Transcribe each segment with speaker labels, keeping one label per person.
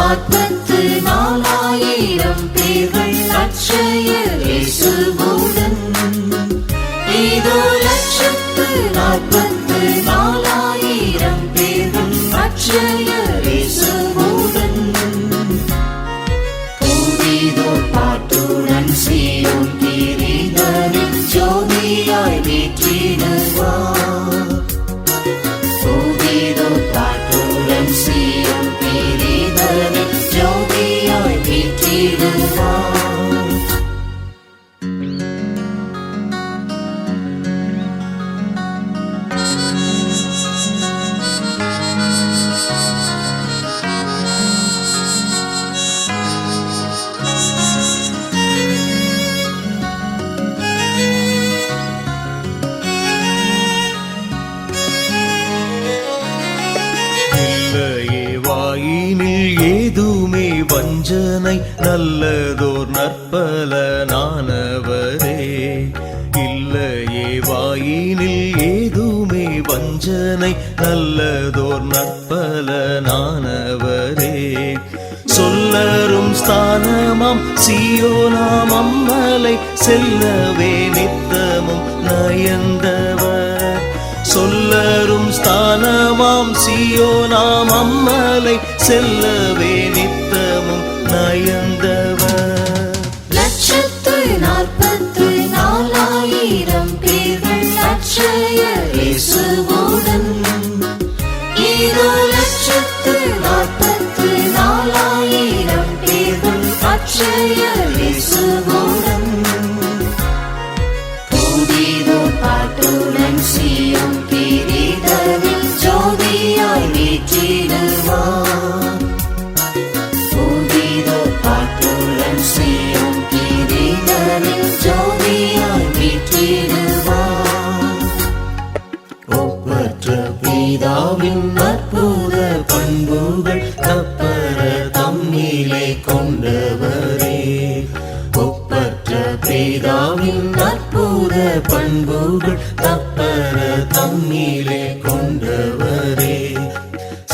Speaker 1: 44,000 பேர்கள் அட்சயர் இயேசுவுடன். இதோ 1,44,000 பேர்கள் அட்சயர் இயேசுவுடன். புதிதோர் பாட்டுடன் சீயோன் கிரீடரில் ஜோதியாய் வீற்றிடுவார். புதிதோர் பாட்டுடன் சீயோன் கிரீடரில் ஜோதியாய் வீற்றிடுவார்.
Speaker 2: வாயினில் ஏதுமே வஞ்சனை நல்லதோர் நற்பலனானவரே. இல்லையே வாயினில் ஏதுமே வஞ்சனை நல்லதோர் நற்பலனானவரே. சொல்லரும் ஸ்தானமாம் சீயோனாம் அம்மலை செல்லவே நித்தமும் நயந்தவர். சொல்லரும் ஸ்தானமாம் சீயோனாம் அம்மலை செல்லவே நித்தமும் நயந்தவர்.
Speaker 1: 1,44,000 பேர்கள் அட்சயர் இயேசுவுடன். இதோ 1,44,000 பேர்கள் அட்சயர் இயேசுவுடன். புதிதோர் பாட்டுடன் சீயோன் கிரீடரில் ஜோதியாய் வீற்றிடுவார். புதிதோர் பாட்டுடன் சீயோன் கிரீடரில் ஜோதியாய் வீற்றிடுவார். ஒப்பற்ற பிதாவின் அற்புத பண்புகள் கப்பர தம்மிலே கொண்டவரே. ஒப்பற்ற பிதாவின் அற்புத பண்புகள் கப்பர தம்மிலே கொண்டவரே.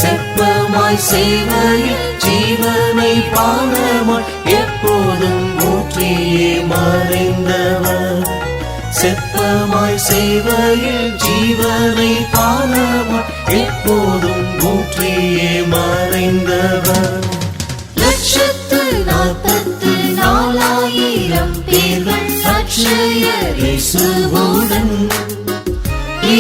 Speaker 1: செப்பமாய் சேவையில் ஜீவனை பானமாய் எப்போதும் ஊற்றியே மறைந்தவர். செப்பமாய் சேவையில் ஜீவனை பானமாய் எப்போதும் ஊற்றியே மறைந்தவர். 1,44,000 பேர்கள் அட்சயர் இயேசுவுடன்.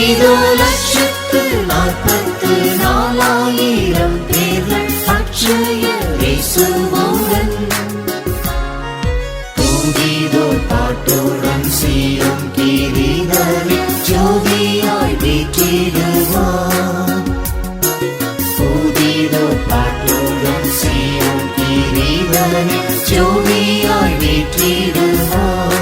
Speaker 1: இதோ 1,44,000 பேர்கள் அட்சயர் இயேசுவுடன். புதிதோர் பாட்டுடன் சீயோன் கிரீடரில் ஜோதியாய் வீற்றிடுவார். புதிதோர் பாட்டுடன் சீயோன் கிரீடரில் ஜோதியாய் வீற்றிடுவார்.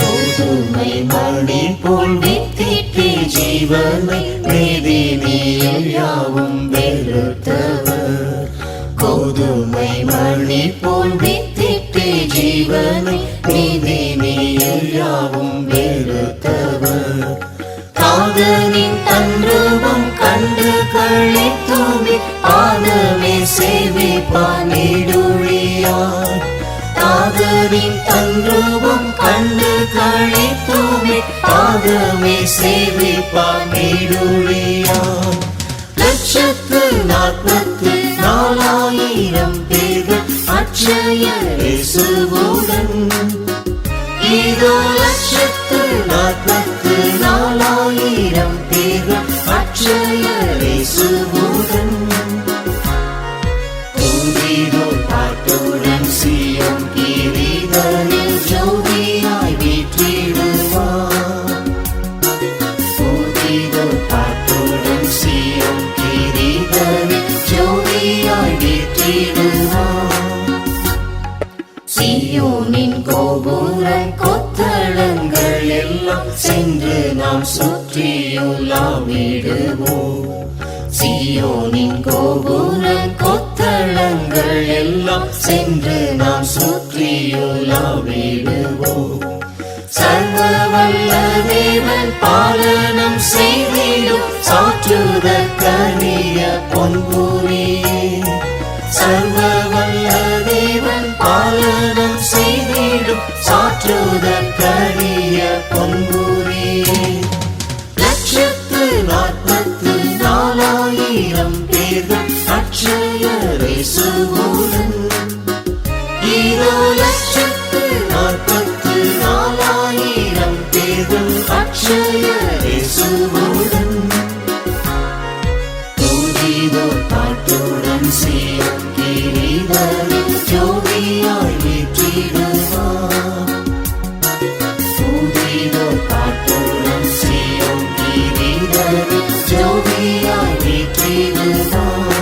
Speaker 1: கோதுமை மணி போல் வித்திட்டு ஜீவனை நீதினில் யாவும் வெறுத்தவர். கோதுமை மணி போல் வித்திட்டு ஜீவனை நீதினில் யாவும் வெறுத்தவர். காதலின் தன்றுவம் கண்டு கழித்துமே பாதமே சேவிப்பானிடுழியார். காதலின் தன்றுவம் கண்டு கழித்துமே பாதமே சேவிப்பானிடுழியார். 1,44,000 பேர்கள் அட்சயர் இயேசுவுடன். இதோ 1,44,000 பேர்கள் அட்சயர் இயேசுவுடன். புதிதோர் பாட்டுடன் சீயோன் கிரீடரில் ஜோதியாய் வீற்றிடுவார். புதிதோர் பாட்டுடன் சீயோன் கிரீடரில் ஜோதியாய் வீற்றிடுவார். சீயோனின் கோபுரம் கொத்து கொத்தளங்கள் எல்லாம் சென்று நாம் சுற்றியுலாவிடுவோம். சீயோனின் கோபுர கொத்தளங்கள் எல்லாம் சென்று நாம் சுற்றியுலாவிடுவோம். சர்வ வல்ல தேவன் பாலனம் செய்திடும் சாற்றுதற்கரிய பொன்புரியே. சர்வ வல்ல தேவன் பாலனம் செய்திடும் சாற்றுதற்கரிய பொன்புரியே. 144,000 பேர்கள் அட்சயரை சுகுடன். 144,000 பேர்கள் அட்சயரை சுகுடன். துதிதோர் பாட்டுடன் சீயோன் கிரீடரில் ஜோதியாய் வீற்றிடுவார். துதிதோர் பாட்டுடன் சீயோன் கிரீடரில் ஜோதியாய் வீற்றிடுவார்.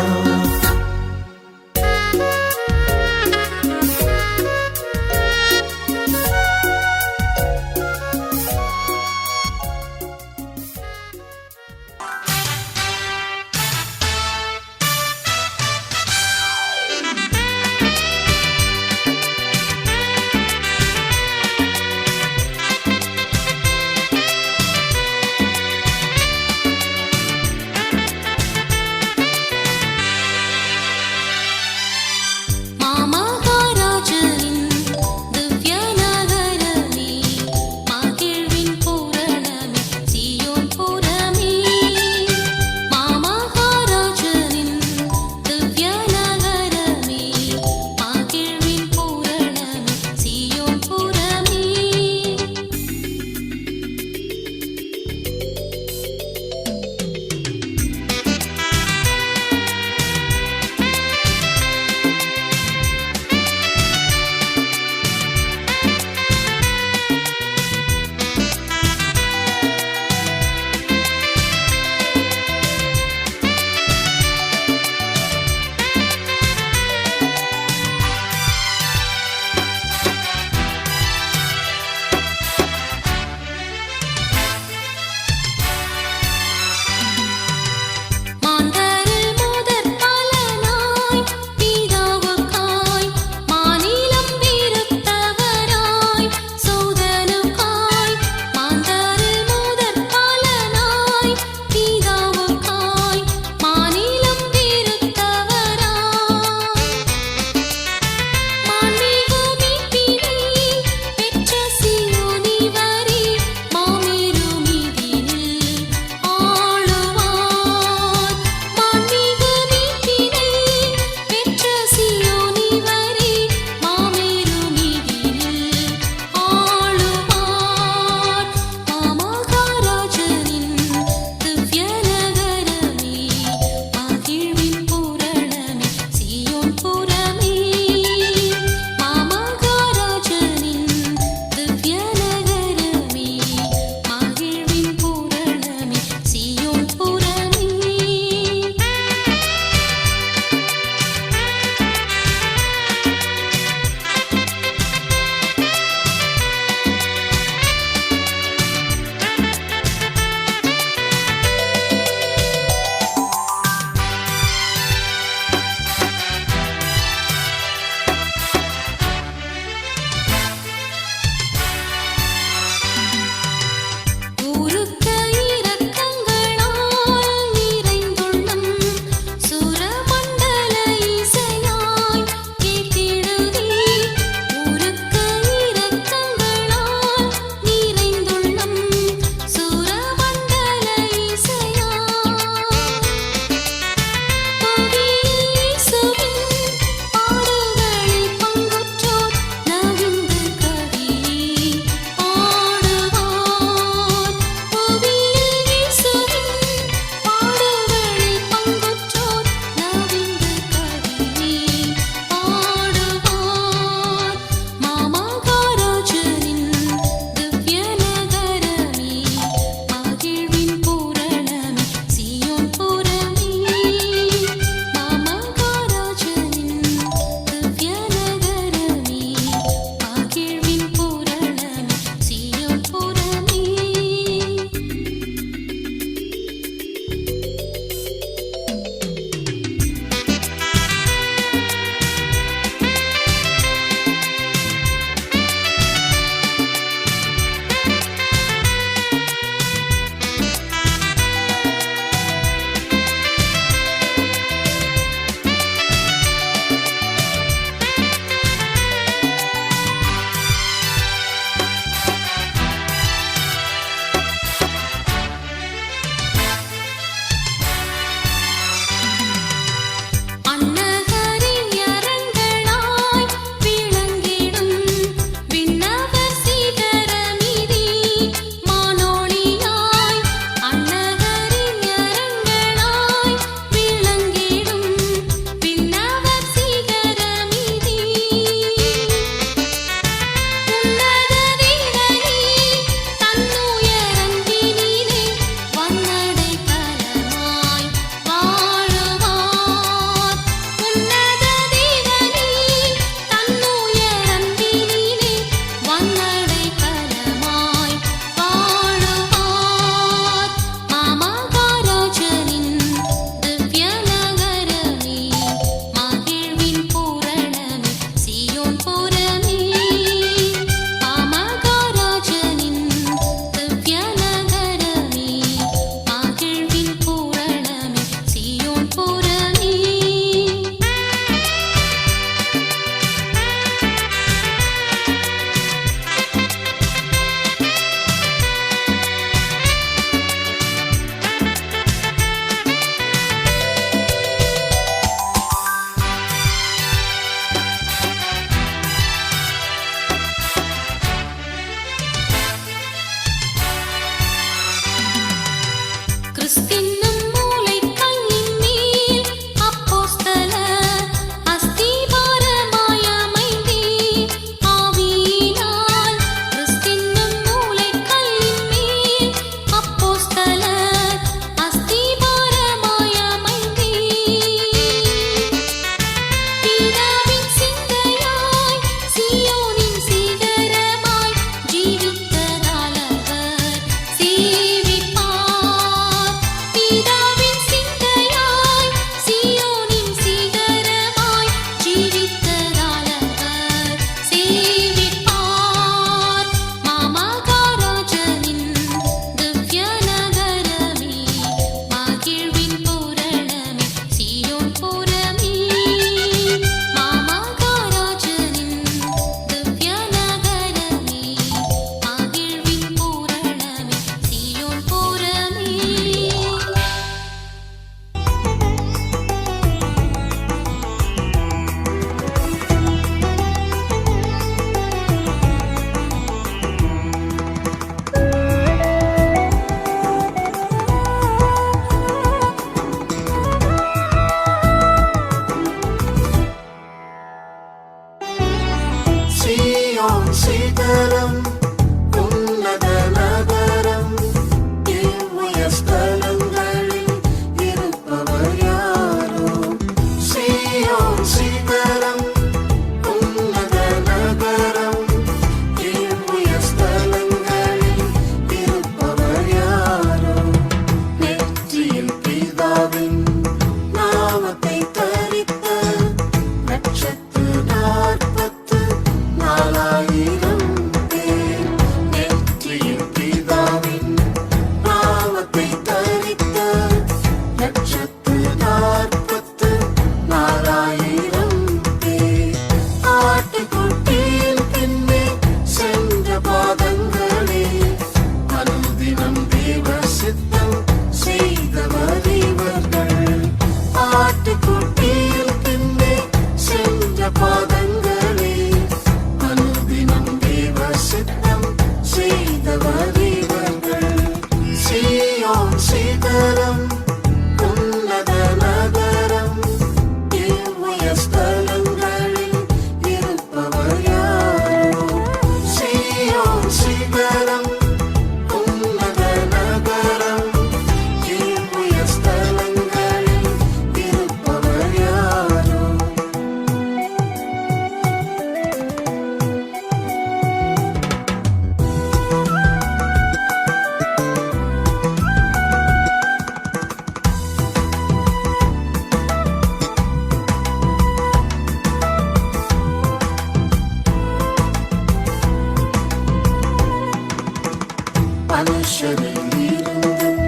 Speaker 1: மனுஷரில் இருந்தும்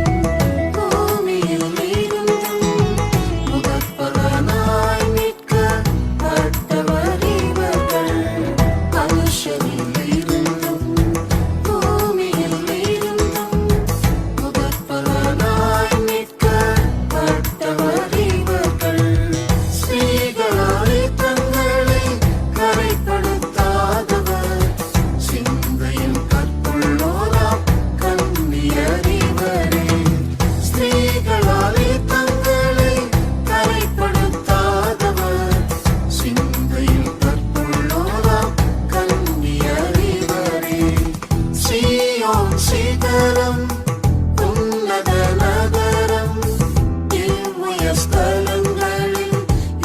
Speaker 1: பூமியில் இருந்தும் முதற்பலனாய் மீட்கப்பட்டவர் இவர்கள். மனுஷரில் இருந்தும் பூமியில் இருந்தும் முதற்பலனாய் மீட்கப்பட்டவர் இவர்கள். ஸ்ரீகளாலே தங்களை கரைப்படுத்தாதவர், சிந்தையில் கற்புள்ளோராம் கன்னியரிவரே. ஸ்திரீகளாலே தங்களை கரைப்படுத்தாதவர், சிந்தையில் கற்புள்ளோராம் கன்னியரிவரே. சீயோன் சிகரம் உன்னத நகரம், இவ்வுய ஸ்தலங்களில்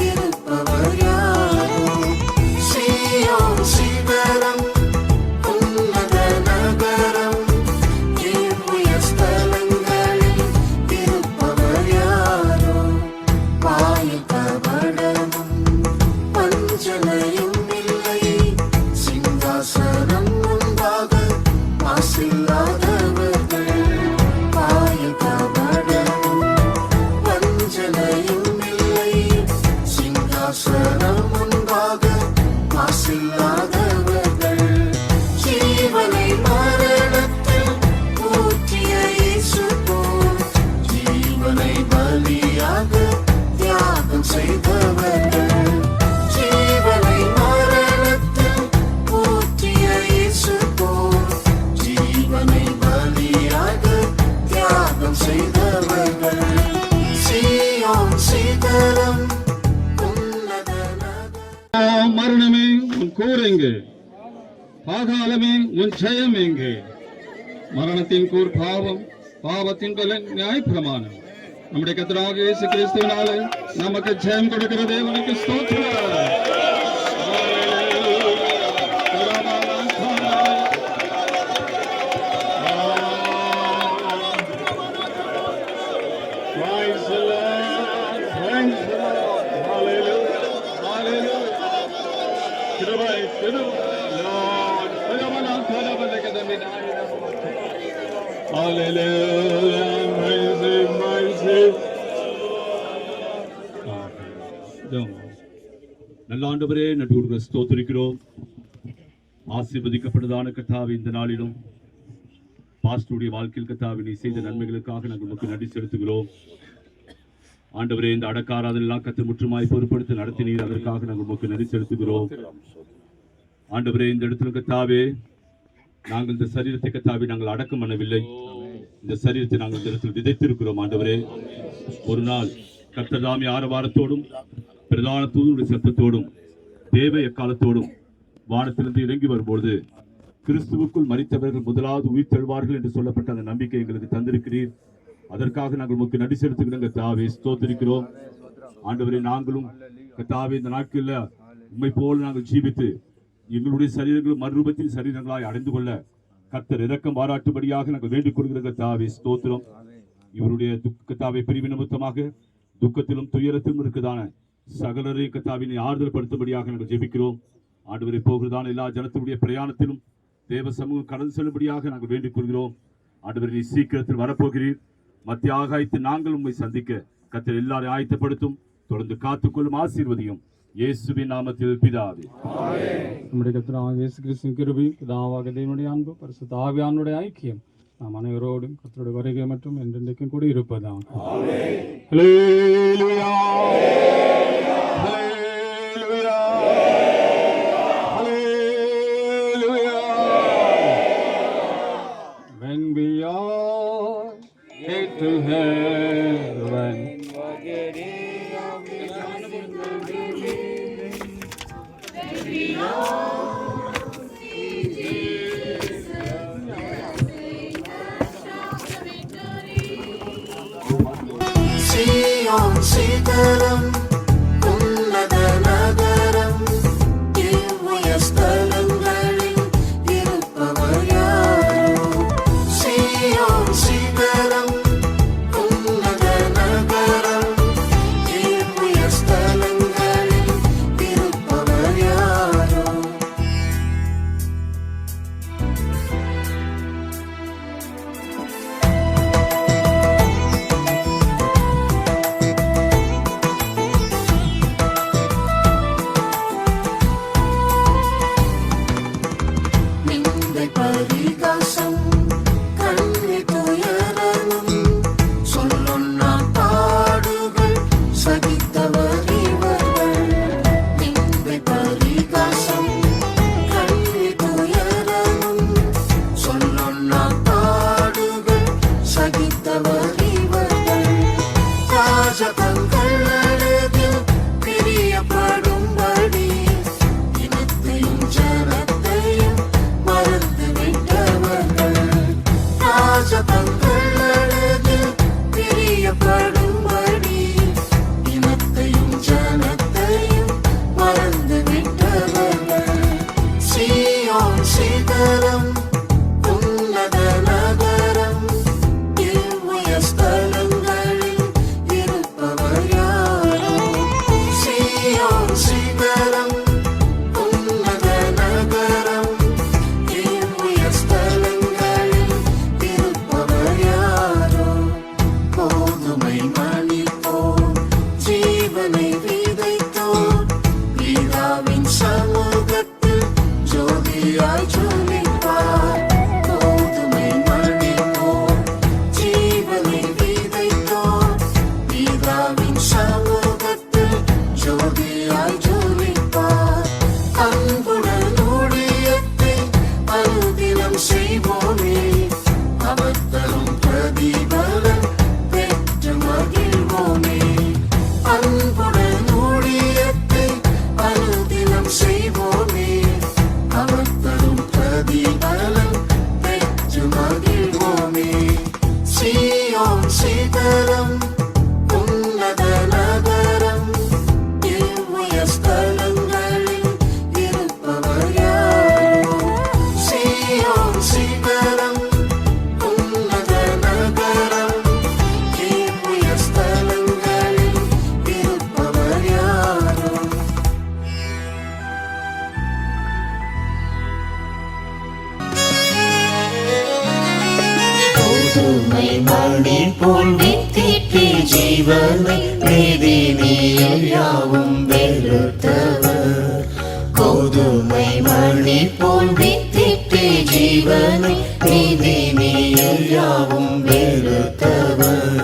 Speaker 1: இருப்பவர் யாரோ. சீயோன் சிகரம் உன்னத நகரம், இவ்வுய ஸ்தலங்களில் இருப்பவர் யாரோ. வாயில் கபடமும் வஞ்சனையும் இல்லை, சிங்காசனம் முன்பாக மாசில்லாதவர்கள். வாயில் கபடமும் வஞ்சனையும் இல்லை, சிங்காசனம் முன்பாக மாசில்லாதவர்கள். ஜீவனை மரணத்தில் ஊற்றிய இயேசு போல், ஜீவனை பலியாக தியாகம் செய்தவர்கள். ஜீவனை மரணத்தில் ஊற்றிய இயேசு போல், ஜீவனை பலியாக தியாகம் செய்தவர்கள். சீயோன் சிகரம் உன்னத நகரம்.
Speaker 3: மரணமே உன் கூர் எங்கே? பாதாளமே உன் ஜெயம் எங்கே? மரணத்தின் கூர் பாவம், பாவத்தின் பலன் நியாயப்பிரமாணம். நம்முடைய கர்த்தராகிய இயேசு கிறிஸ்துவினாலே நமக்கு ஜெயம் கொடுக்கிற தேவனுக்கு ஸ்தோத்திரம். Praise the Lord, praise the Lord, hallelujah, hallelujah. கிருபை, கிருபை, Lord, கிருபையால் கிருபையால் hallelujah, mercy, mercy. நல்ல ஆண்டவரே, நன்றி கொடுக்க ஸ்தோத்திரிக்கிறோம். ஆசீர்வதிக்கப்பட்டதான கர்த்தாவே, இந்த நாளிலும் பாஸ்டருடைய வாழ்க்கையில் கர்த்தாவே நீ செய்த நன்மைகளுக்காக நாங்கள் உமக்கு நன்றி செலுத்துகிறோம். ஆண்டவரே, இந்த அடக்காராதெல்லாம் கர்த்தர் முற்றுமாய் பொறுப்படுத்தி நடத்தினீர், அதற்காக நாங்கள் உமக்கு நன்றி செலுத்துகிறோம். ஆண்டவரே, இந்த இடத்துல கர்த்தாவே நாங்கள் இந்த சரீரத்தை கர்த்தாவே நாங்கள் அடக்கம் பண்ணவில்லை, இந்த சரீரத்தை நாங்கள் இந்த இடத்தில் விதைத்திருக்கிறோம். ஆண்டவரே, ஒரு நாள் கர்த்தர் தாமே ஆரவாரத்தோடும் பிரதான தூதனுடைய சத்தத்தோடும் தேவ எக்காலத்தோடும் வானத்திலிருந்து இறங்கி வரும்பொழுது கிறிஸ்துவுக்குள் மரித்தவர்கள் முதலாவது உயிர் தெழுவார்கள் என்று சொல்லப்பட்ட அந்த நம்பிக்கை எங்களுக்கு தந்திருக்கிறீர். அதற்காக நாங்கள் உமக்கு நன்றி செலுத்துகிறோம் கர்த்தாவே, ஸ்தோத்திரிக்கிறோம். ஆண்டவரே, நாங்களும் கர்த்தாவே இந்த நாட்களில் உம்மை போல நாங்கள் ஜீவித்து எங்களுடைய சரீரங்களும் மறுரூபத்தின் சரீரங்களாய் அடைந்து கொள்ள கர்த்தர் இரக்கம் பாராட்டும்படியாக நாங்கள் வேண்டிக் கொள்கிற கர்த்தாவே, ஸ்தோத்திரம். இவருடைய கர்த்தாவே பிரிவு நிமித்தமாக துக்கத்திலும் துயரத்திலும் இருக்குதான சகலரையும் கர்த்தாவினை ஆறுதல் படுத்தும்படியாக நாங்கள் ஜெபிக்கிறோம். ஆண்டவரை போகிறதான எல்லா ஜனத்தினுடைய பிரயாணத்திலும் தேவ சமூகம் கடந்து செல்லும்படியாக நாங்கள் வேண்டிக் கொள்கிறோம். ஆண்டவரை நீ சீக்கிரத்தில் வரப்போகிறீர். மத்திய ஆகாயத்தில் நாங்கள் உண்மை சந்திக்க கர்த்தர் எல்லாரையும் ஆயத்தப்படுத்தும். தொடர்ந்து காத்துக்கொள்ளும், ஆசீர்வதியும். இயேசுவின் நாமத்தில் பிதாவே.
Speaker 4: நம்முடைய கர்த்தராகிய இயேசு கிறிஸ்துவின் கிருபையும் பிதாவாகிய தேவனுடைய அன்பு பரிசுத்த ஆவியானவருடைய ஐக்கியம் நாம் அனைவரோடும் கர்த்தருடைய வருகை மற்றும் என்றென்றைக்கும் கூட இருப்பதாம். ஹல்லேலூயா, ஹல்லேலூயா, ஹல்லேலூயா. When we all get to heaven,
Speaker 1: சீயோன் சிகரம் உன்னத நகரம், இவ்வுய ஸ்தலங்களில் இருப்பவர் யாரோ. சீயோன் சிகரம் உன்னத நகரம், இவ்வுய ஸ்தலங்களில் இருப்பவர் யாரோ. പരിഹാസം കണ്ണി തുയരനും ചൊല്ലുന്ന പാടുകൾ സഹിത്തവർ ഇവர்கள் നിന്റെ പരിഹാസം കണ്ണി തുയരനും ചൊല്ലുന്ന പാടുകൾ സഹിത്തവർ ഇവர்கள் രാജതങ്ങൾ അഴകിൽ பிரியப்படும்படி இனத்தையும் ஜனத்தையும் மறந்து விட்டவர்கள் ராஜதங்கள் அழகில் பிரியப்படும்படி இனத்தையும் ஜனத்தையும் மறந்து விட்டவர்கள் சீயோன் சிகரம் உன்னத நகரம் இவ்வுய ஸ்தலங்களில் இருப்பவர் யாரோ சீயோன் சிகரம் உன்னத நகரம் இவ்வுய ஸ்தலங்களில் இருப்பவர் யாரோ கோதுமை மணி போல் ஜீவனை விதைத்தோர் பிதாவின் சமூகத்தில் ஜோதியாய் ஜொலிப்பார் கோதுமை மணி போல் ஜீவனை விதைத்தோர் பிதாவின் சமூகத்தில் ஜோதியாய் ஜொலிப்பார் அன்புடன் ஊழியத்தை அனுதினம் செய்வோமே அவர் தரும் பிரதிபலன் பெற்று மகிழ்வோமே அன்புடன் ஊழியத்தை அனுதினம் செய்வோமே அவர் தரும் பிரதிபலன் பெற்று மகிழ்வோமே சீயோன் சிகரம் உன்னத நகரம் இவ்வுய ஸ்தலங்களில் இருப்பவர் யாரோ சீயோன் சிகரம் உன்னத நகரம் இவ்வுய ஸ்தலங்களில் இருப்பவர் யாரோ
Speaker 2: கோதுமை மணி போல் வித்திட்டு ஜீவனை நீதினில் யாவும் வெறுத்தவர் கோதுமை மணி போல் வித்திட்டு ஜீவனை நீதினில் யாவும் வெறுத்தவர்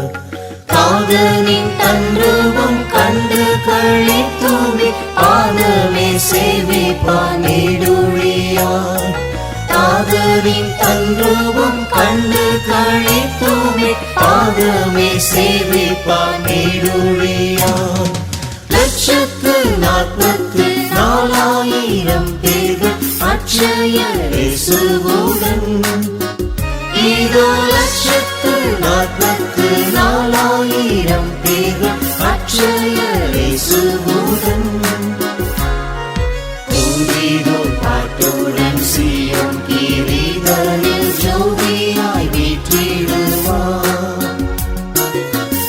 Speaker 2: காதலின் தன்றுவம் கண்டு கழித்துமே பாதமே சேவிப்பானிடுழியார் காதலின் தன்றுவம் கண்டு கழித்துமே பாதமே சேவிப்பானிடுழியார் 144,000 பேர்கள் அட்சய இயேசுவுடன் இதோ 144,000 பேர்கள் அட்சய இயேசுவுடன் துதிதோர் பாட்டுடன் சீயோன் கிரீடனில் ஜோதியாய் வீற்றிடுவார்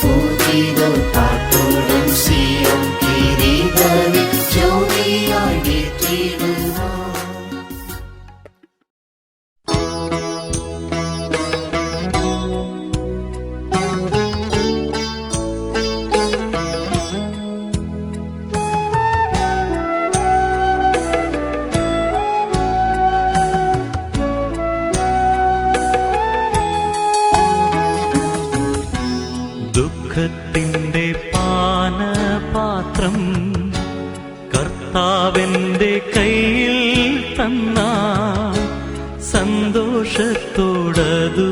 Speaker 2: துதிதோர் பாட்டுடன் சீயோன் கிரீடனில் ஜோதியாய் வீற்றிடுவார் ദുഃഖത്തിൻ്റെ പാനപാത്രം കർത്താവിൻ്റെ കയ്യിൽ തന്ന സന്തോഷത്തോടതു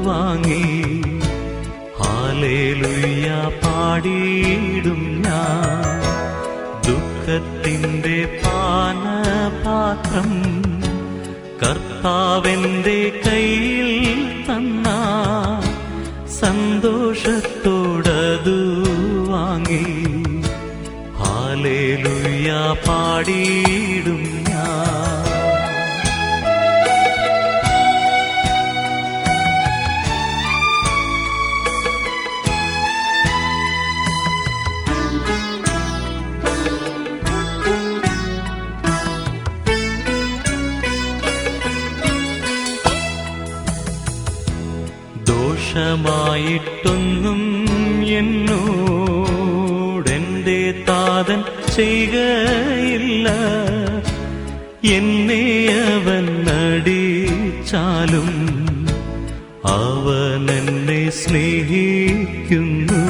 Speaker 2: വാങ്ങി ഹല്ലേലൂയ പാടിയിടും ഞാൻ ദുഃഖത്തിൻ്റെ പാനപാത്രം കർത്താവിൻ്റെ കയ്യിൽ തന്ന സന്തോഷത്തോടതു വാങ്ങി ഹല്ലേലൂയ പാടിയിടും ഞാൻ ദോഷമായിട്ടൊന്നും എന്നോടെന്റെ താതൻ ചെയ്യുകയില്ല, എന്നെ അവൻ നടിച്ചെങ്കിലും നടിച്ചാലും അവൻ എന്നെ സ്നേഹിക്കുന്നു.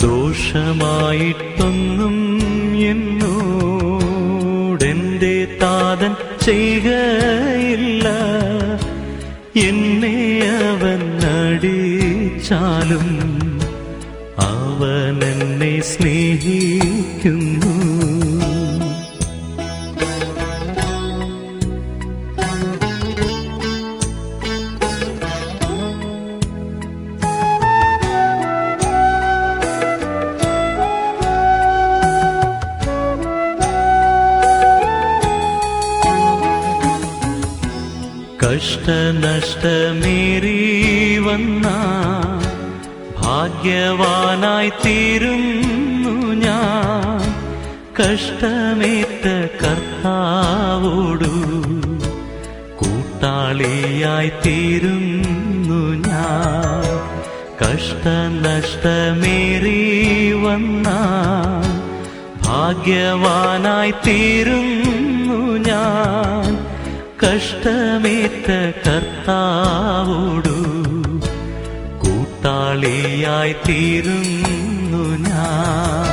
Speaker 2: ദോഷമായിട്ടൊന്നും എന്നോടെന്റെ താതൻ ചെയ്യുകയില്ല. എന്നെ അവൻ നടിച്ചാലും അവൻ എന്നെ സ്നേഹിക്കുന്നു. കഷ്ടനഷ്ടമേറി വന്ന ഭാഗ്യവാനായി തീരുന്നു ഞാൻ. കഷ്ടമേറ്റ കർത്താവോടു കൂട്ടാളിയായി തീരുന്നു ഞാൻ. കഷ്ടനഷ്ടമേറി വന്ന ഭാഗ്യവാനായി തീരുന്നു ഞാൻ. കഷ്ടമേറ്റ കർത്താവോടു കൂട്ടാളിയായി തീരുന്നു ഞാൻ.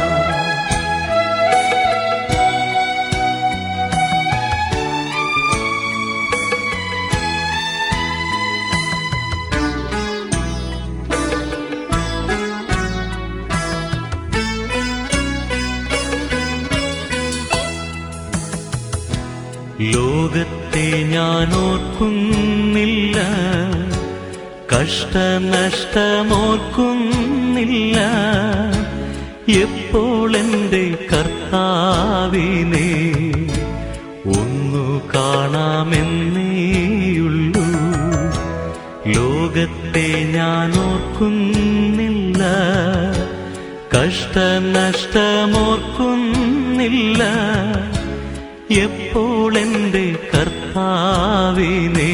Speaker 2: ലോകത്തെ ഞാൻ ഓർക്കുന്നില്ല, കഷ്ടനഷ്ടമോർക്കുന്നില്ല. എപ്പോൾ എൻ്റെ കർത്താവിനെ ഒന്നു കാണാമെന്നേയുള്ളൂ. ലോകത്തെ ഞാൻ ഓർക്കുന്നില്ല, കഷ്ടനഷ്ടമോർക്കുന്നില്ല. എപ്പോൾ എൻ്റെ കർത്താവിനെ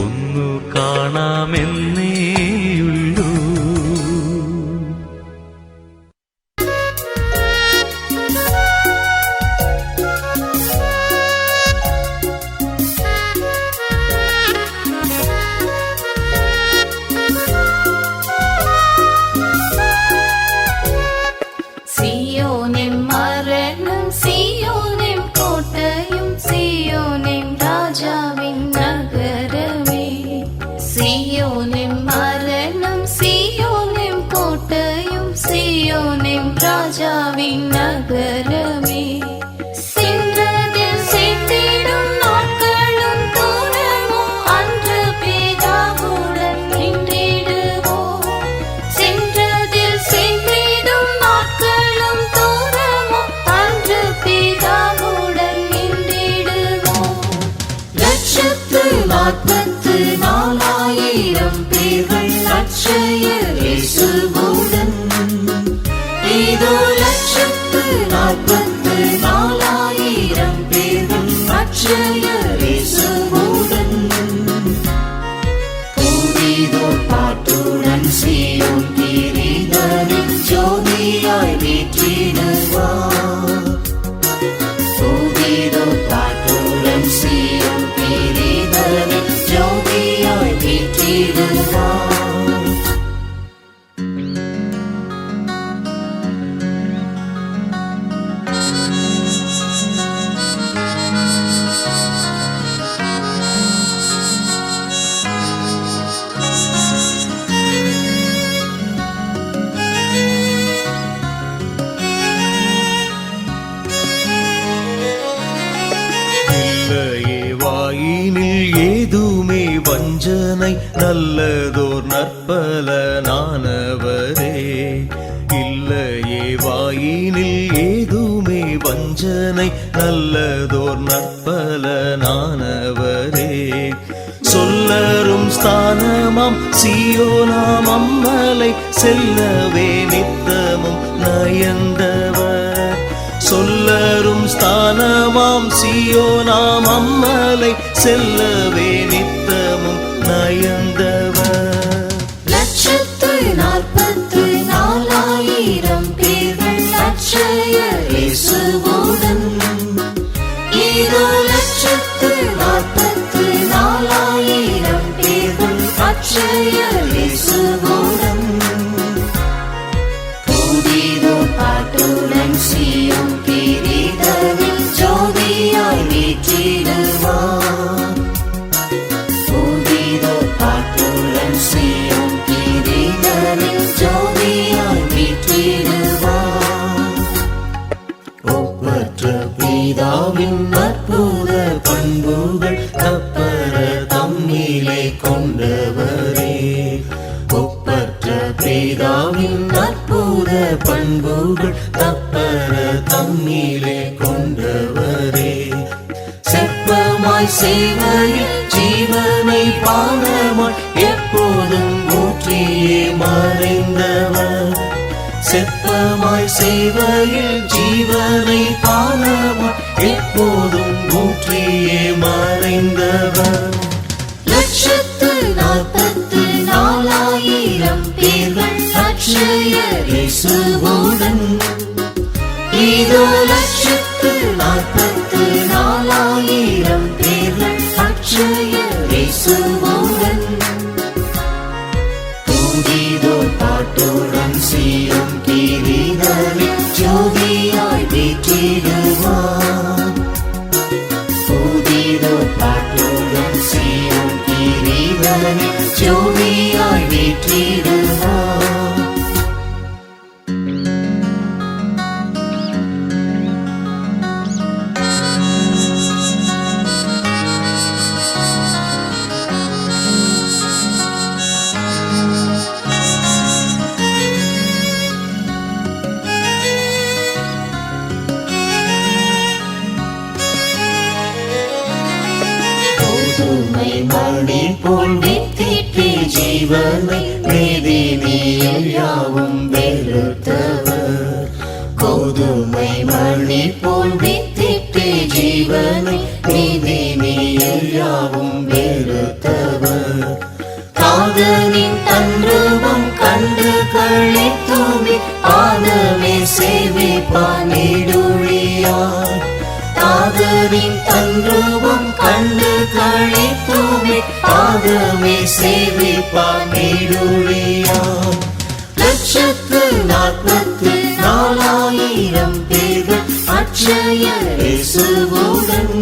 Speaker 2: ഒന്നു കാണാമെന്നേയുള്ളൂ.
Speaker 5: സിയോനിൻ മരണം, സിയോനിൻ കോട്ടയും, സിയോനിൻ രാജാവിൻ നഗരമേ. സിയോനിൻ മരണം, സിയോനിൻ കോട്ടയും, സിയോനിൻ രാജാവിൻ നഗരമേ.
Speaker 6: வஞ்சனை நல்லதோர் நற்பலனானவரே. இல்லையே வாயினில் ஏதுமே வஞ்சனை நல்லதோர் நற்பலனானவரே. சொல்லரும் ஸ்தானமாம் சீயோனாம் அம்மலை செல்லவே நித்தமும் நயந்தவர். சொல்லரும் ஸ்தானமாம் சீயோனாம் அம்மலை செல்லவே நித்தமும் நயந்தவர்.
Speaker 5: 144,000 பேர்கள் அட்சயர் இயேசுவுடன். 144,000
Speaker 6: பண்புகள் தப்பர தம்மிலே கொண்டவரே. ஒப்பற்ற பிதாவின் அற்புத பண்புகள் தப்பர தம்மிலே கொண்டவரே. செப்பமாய் சேவையில் ஜீவனை பானமாய் எப்போதும் ஊற்றியே மறைந்தவர். செப்பமாய் சேவையில் ஜீவனை பானமாய் எப்போதும் ஊற்றியே மறைந்தவர்.
Speaker 5: 144,000 பேர்கள் அட்சயர் இயேசுவுடன். இதோ 144,000 பேர்கள் அட்சயர் இயேசுவுடன்.
Speaker 6: புதிதோர் பாட்டுடன் சீரும் கிரீடனில் ஜோதியாய் வீற்றிடுவார். புதிதோர் பாட்டுடன் சீரும் கிரீடனில் ஜோதியாய் வீற்றிடுவார். கோதுமை மணி போல் வித்திட்டு ஜீவனை நீதினியல் யாவும் வெறுத்தவர். கோதுமை மணி போல் வித்திட்டு ஜீவனை நீதினியல் யாவும் வெறுத்தவர். காதலின் தன்றுவம் கண்டு கழித்துமே பாதமே சேவிப்பானிடுழியார். காதலின் தன்றுவம் கண்டு கழித்துமே பாதமே சேவிப்பானிடுழியார். 144,000 பேர்கள் அட்சயர் இயேசுவுடன்.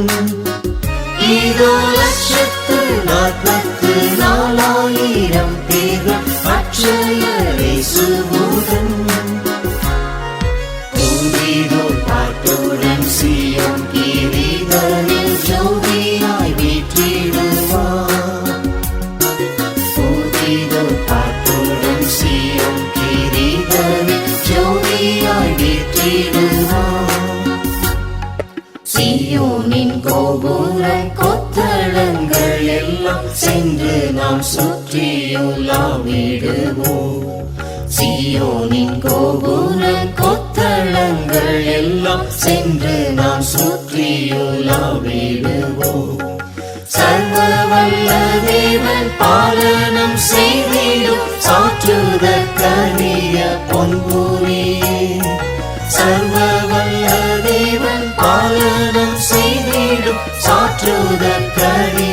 Speaker 6: இதோ 144,000 பேர்கள் அட்சயர் இயேசுவுடன். புதிதோர் பாட்டுடன் சீயோன் கிரீடனில் ஜோதியாய் வீற்றிடுவார். புதிதோர் பாட்டுடன் சீயோன் கிரீடனில் ஜோதியாய் வீற்றிடுவார்.
Speaker 5: சீயோனின் கோபுரம் கொத்தளங்கள் எல்லாம்
Speaker 6: சென்று நாம் சுற்றியுலாவிடுவோம்.
Speaker 5: சீயோனின் கோபுரம்
Speaker 6: கொத்தளங்கள் எல்லாம் சென்று நாம் சுற்றியுலாவிடுவோம். சர்வவல்ல தேவன் பாலனம் செய்திடும் சாற்றுதற்கரிய பொன்புரியே. சர்வவல்ல தேவன் பாலனம் செய்திடும் சாற்றுதற்கரிய